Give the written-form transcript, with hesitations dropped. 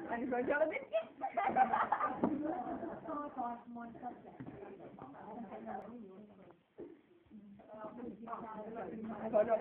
Anh rồi cho nó biết chứ. Rồi rồi.